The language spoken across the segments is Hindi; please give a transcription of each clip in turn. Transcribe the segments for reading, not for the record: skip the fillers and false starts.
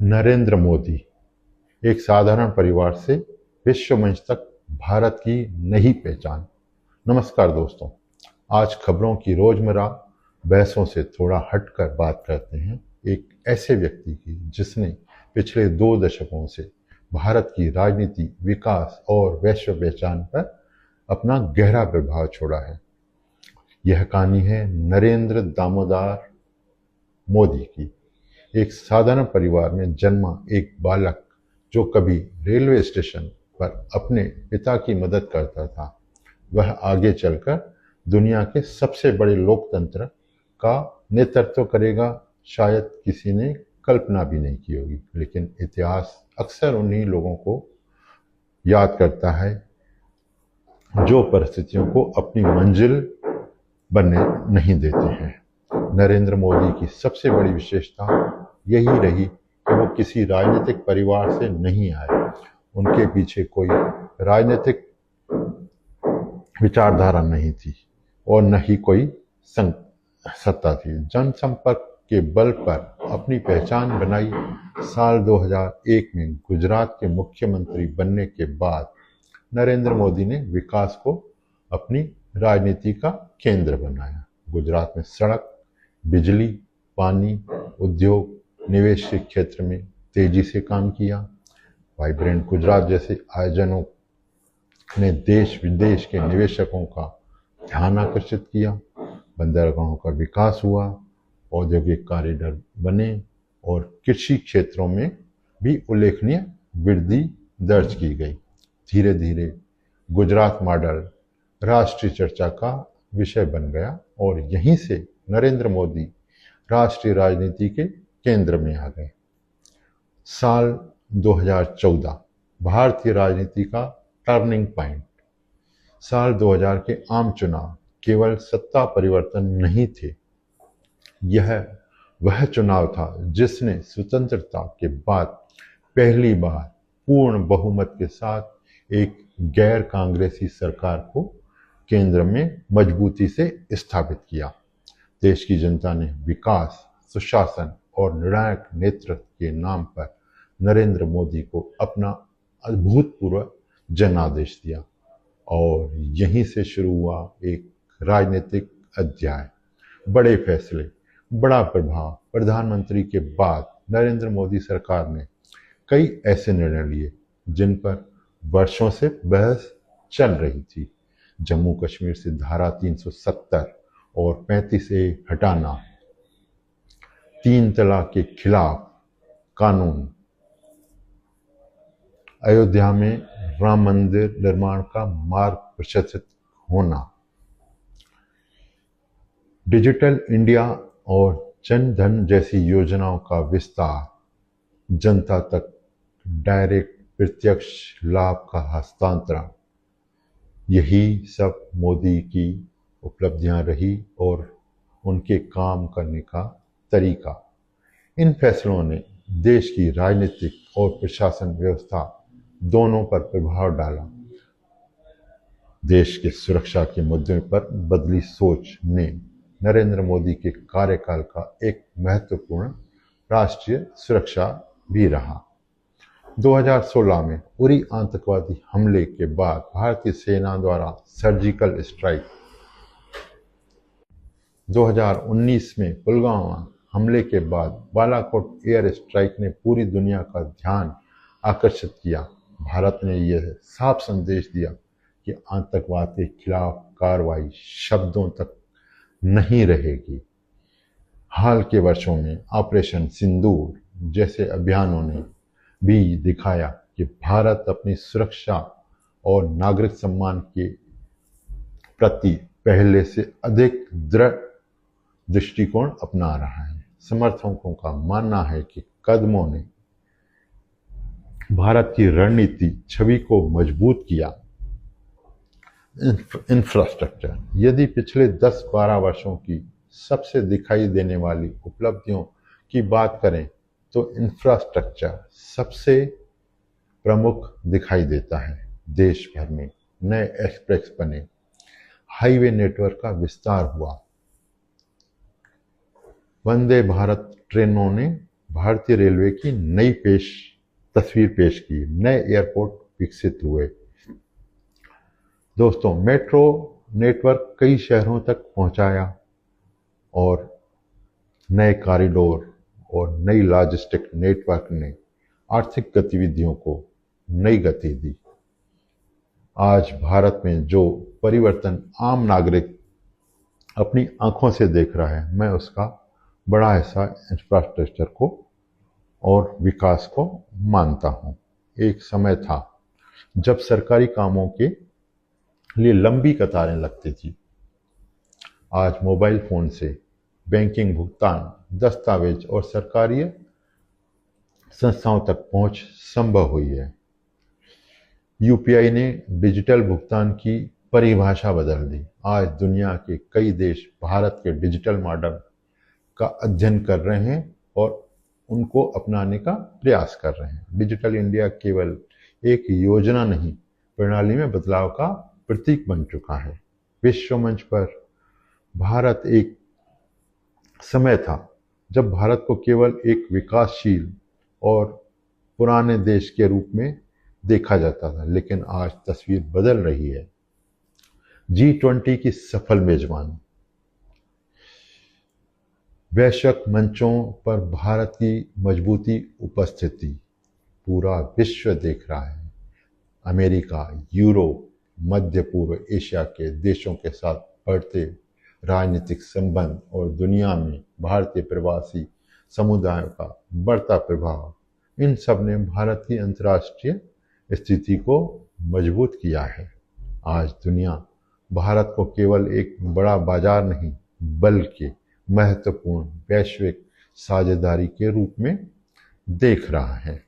नरेंद्र मोदी एक साधारण परिवार से विश्व मंच तक भारत की नई पहचान। नमस्कार दोस्तों, आज खबरों की रोजमर्रा बहसों से थोड़ा हटकर बात करते हैं एक ऐसे व्यक्ति की जिसने पिछले 2 दशकों से भारत की राजनीति, विकास और वैश्व पहचान पर अपना गहरा प्रभाव छोड़ा है। यह कहानी है नरेंद्र दामोदर मोदी की। एक साधारण परिवार में जन्मा एक बालक जो कभी रेलवे स्टेशन पर अपने पिता की मदद करता था, वह आगे चलकर दुनिया के सबसे बड़े लोकतंत्र का नेतृत्व करेगा। शायद किसी ने कल्पना भी नहीं की होगी, लेकिन इतिहास अक्सर उन्हीं लोगों को याद करता है जो परिस्थितियों को अपनी मंजिल बनने नहीं देते हैं। नरेंद्र मोदी की सबसे बड़ी विशेषता यही रही कि वो किसी राजनीतिक परिवार से नहीं आए। उनके पीछे कोई राजनीतिक विचारधारा नहीं थी और न ही कोई सत्ता थी। जनसंपर्क के बल पर अपनी पहचान बनाई। साल 2001 में गुजरात के मुख्यमंत्री बनने के बाद नरेंद्र मोदी ने विकास को अपनी राजनीति का केंद्र बनाया। गुजरात में सड़क, बिजली, पानी, उद्योग, निवेश के क्षेत्र में तेजी से काम किया। वाइब्रेंट गुजरात जैसे आयोजनों ने देश विदेश के निवेशकों का ध्यान आकर्षित किया। बंदरगाहों का विकास हुआ, औद्योगिक कॉरिडोर बने और कृषि क्षेत्रों में भी उल्लेखनीय वृद्धि दर्ज की गई। धीरे धीरे गुजरात मॉडल राष्ट्रीय चर्चा का विषय बन गया और यहीं से नरेंद्र मोदी राष्ट्रीय राजनीति के केंद्र में आ गए। साल 2014 भारतीय राजनीति का टर्निंग पॉइंट। साल 2000 के आम चुनाव केवल सत्ता परिवर्तन नहीं थे, यह वह चुनाव था जिसने स्वतंत्रता के बाद पहली बार पूर्ण बहुमत के साथ एक गैर कांग्रेसी सरकार को केंद्र में मजबूती से स्थापित किया। देश की जनता ने विकास, सुशासन और निर्णायक नेतृत्व के नाम पर नरेंद्र मोदी को अपना अभूतपूर्व जनादेश दिया और यहीं से शुरू हुआ एक राजनीतिक अध्याय। बड़े फैसले, बड़ा प्रभाव। प्रधानमंत्री के बाद नरेंद्र मोदी सरकार ने कई ऐसे निर्णय लिए जिन पर वर्षों से बहस चल रही थी। जम्मू कश्मीर से धारा 370 और 35A हटाना, 3 तलाक के खिलाफ कानून, अयोध्या में राम मंदिर निर्माण का मार्ग प्रशस्त होना, डिजिटल इंडिया और जन धन जैसी योजनाओं का विस्तार, जनता तक डायरेक्ट प्रत्यक्ष लाभ का हस्तांतरण, यही सब मोदी की उपलब्धियां रही और उनके काम करने का तरीका। इन फैसलों ने देश की राजनीतिक और प्रशासन व्यवस्था दोनों पर प्रभाव डाला। देश के सुरक्षा के मुद्दे पर बदली सोच ने नरेंद्र मोदी के कार्यकाल का एक महत्वपूर्ण राष्ट्रीय सुरक्षा भी रहा। 2016 में उरी आतंकवादी हमले के बाद भारतीय सेना द्वारा सर्जिकल स्ट्राइक, 2019 में पुलवामा हमले के बाद बालाकोट एयर स्ट्राइक ने पूरी दुनिया का ध्यान आकर्षित किया। भारत ने यह साफ संदेश दिया कि आतंकवाद के खिलाफ कार्रवाई शब्दों तक नहीं रहेगी। हाल के वर्षों में ऑपरेशन सिंदूर जैसे अभियानों ने भी दिखाया कि भारत अपनी सुरक्षा और नागरिक सम्मान के प्रति पहले से अधिक दृढ़ दृष्टिकोण अपना रहा है। समर्थकों का मानना है कि कदमों ने भारत की रणनीति छवि को मजबूत किया। इंफ्रास्ट्रक्चर, यदि पिछले 10-12 वर्षों की सबसे दिखाई देने वाली उपलब्धियों की बात करें तो इंफ्रास्ट्रक्चर सबसे प्रमुख दिखाई देता है। देश भर में नए एक्सप्रेस बने, हाईवे नेटवर्क का विस्तार हुआ, वंदे भारत ट्रेनों ने भारतीय रेलवे की नई तस्वीर पेश की, नए एयरपोर्ट विकसित हुए। दोस्तों, मेट्रो नेटवर्क कई शहरों तक पहुंचाया और नए कॉरिडोर और नई लॉजिस्टिक नेटवर्क ने आर्थिक गतिविधियों को नई गति दी। आज भारत में जो परिवर्तन आम नागरिक अपनी आंखों से देख रहा है, मैं उसका बड़ा हिस्सा इंफ्रास्ट्रक्चर को और विकास को मानता हूँ। एक समय था जब सरकारी कामों के लिए लंबी कतारें लगती थी। आज मोबाइल फोन से बैंकिंग, भुगतान, दस्तावेज और सरकारी संस्थाओं तक पहुंच संभव हुई है। यूपीआई ने डिजिटल भुगतान की परिभाषा बदल दी। आज दुनिया के कई देश भारत के डिजिटल मॉडल का अध्ययन कर रहे हैं और उनको अपनाने का प्रयास कर रहे हैं। डिजिटल इंडिया केवल एक योजना नहीं, प्रणाली में बदलाव का प्रतीक बन चुका है। विश्व मंच पर भारत एक समय था जब भारत को केवल एक विकासशील और पुराने देश के रूप में देखा जाता था, लेकिन आज तस्वीर बदल रही है। G20 की सफल मेजबानी, वैश्विक मंचों पर भारत की मजबूती उपस्थिति पूरा विश्व देख रहा है। अमेरिका, यूरोप, मध्य पूर्व एशिया के देशों के साथ बढ़ते राजनीतिक संबंध और दुनिया में भारतीय प्रवासी समुदायों का बढ़ता प्रभाव, इन सब ने भारत की अंतर्राष्ट्रीय स्थिति को मजबूत किया है। आज दुनिया भारत को केवल एक बड़ा बाजार नहीं, बल्कि महत्वपूर्ण वैश्विक साझेदारी के रूप में देख रहा है।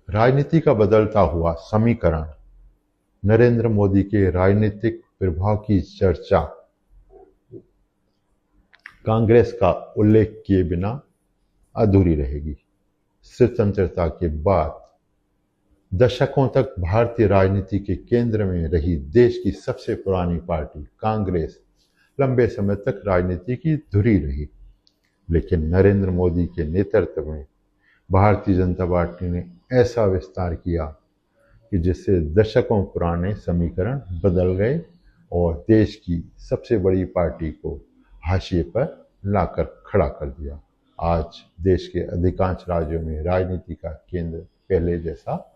राजनीति का बदलता हुआ समीकरण, नरेंद्र मोदी के राजनीतिक प्रभाव की चर्चा कांग्रेस का उल्लेख किए बिना अधूरी रहेगी। स्वतंत्रता के बाद दशकों तक भारतीय राजनीति के केंद्र में रही देश की सबसे पुरानी पार्टी कांग्रेस लंबे समय तक राजनीति की धुरी रही, लेकिन नरेंद्र मोदी के नेतृत्व में भारतीय जनता पार्टी ने ऐसा विस्तार किया कि जिससे दशकों पुराने समीकरण बदल गए और देश की सबसे बड़ी पार्टी को हाशिए पर लाकर खड़ा कर दिया। आज देश के अधिकांश राज्यों में राजनीति का केंद्र पहले जैसा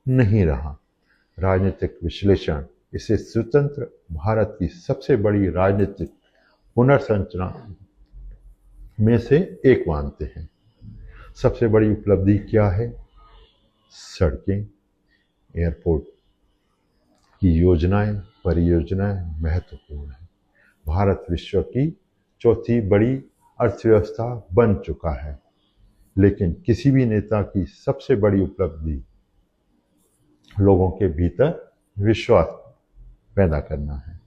नहीं रहा। राजनीतिक विश्लेषण इसे स्वतंत्र भारत की सबसे बड़ी राजनीतिक पुनर्संरचना में से एक मानते हैं। सबसे बड़ी उपलब्धि क्या है? सड़कें, एयरपोर्ट की योजनाएं, परियोजनाएं महत्वपूर्ण है। भारत विश्व की चौथी बड़ी अर्थव्यवस्था बन चुका है, लेकिन किसी भी नेता की सबसे बड़ी उपलब्धि लोगों के भीतर विश्वास पैदा करना है।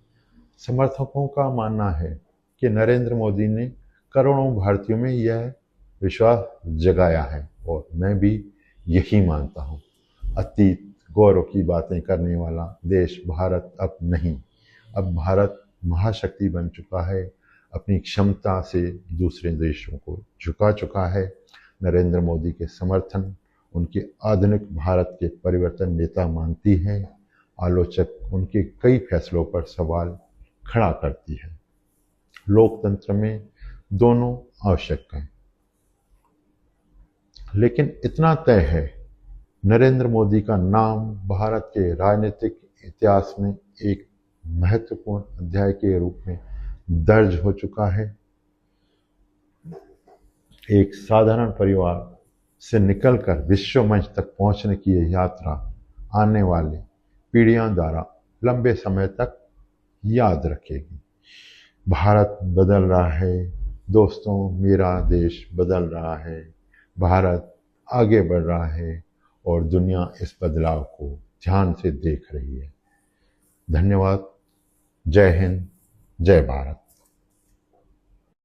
समर्थकों का मानना है कि नरेंद्र मोदी ने करोड़ों भारतीयों में यह विश्वास जगाया है और मैं भी यही मानता हूँ। अतीत गौरव की बातें करने वाला देश भारत अब नहीं। अब भारत महाशक्ति बन चुका है, अपनी क्षमता से दूसरे देशों को झुका चुका है। नरेंद्र मोदी के समर्थन उनके आधुनिक भारत के परिवर्तन नेता मानती हैं। आलोचक उनके कई फैसलों पर सवाल खड़ा करती है। लोकतंत्र में दोनों आवश्यक हैं, लेकिन इतना तय है, नरेंद्र मोदी का नाम भारत के राजनीतिक इतिहास में एक महत्वपूर्ण अध्याय के रूप में दर्ज हो चुका है। एक साधारण परिवार से निकलकर विश्व मंच तक पहुंचने की यह यात्रा आने वाली पीढ़ियों द्वारा लंबे समय तक याद रखेगी। भारत बदल रहा है दोस्तों, मेरा देश बदल रहा है, भारत आगे बढ़ रहा है और दुनिया इस बदलाव को ध्यान से देख रही है। धन्यवाद। जय हिंद, जय भारत।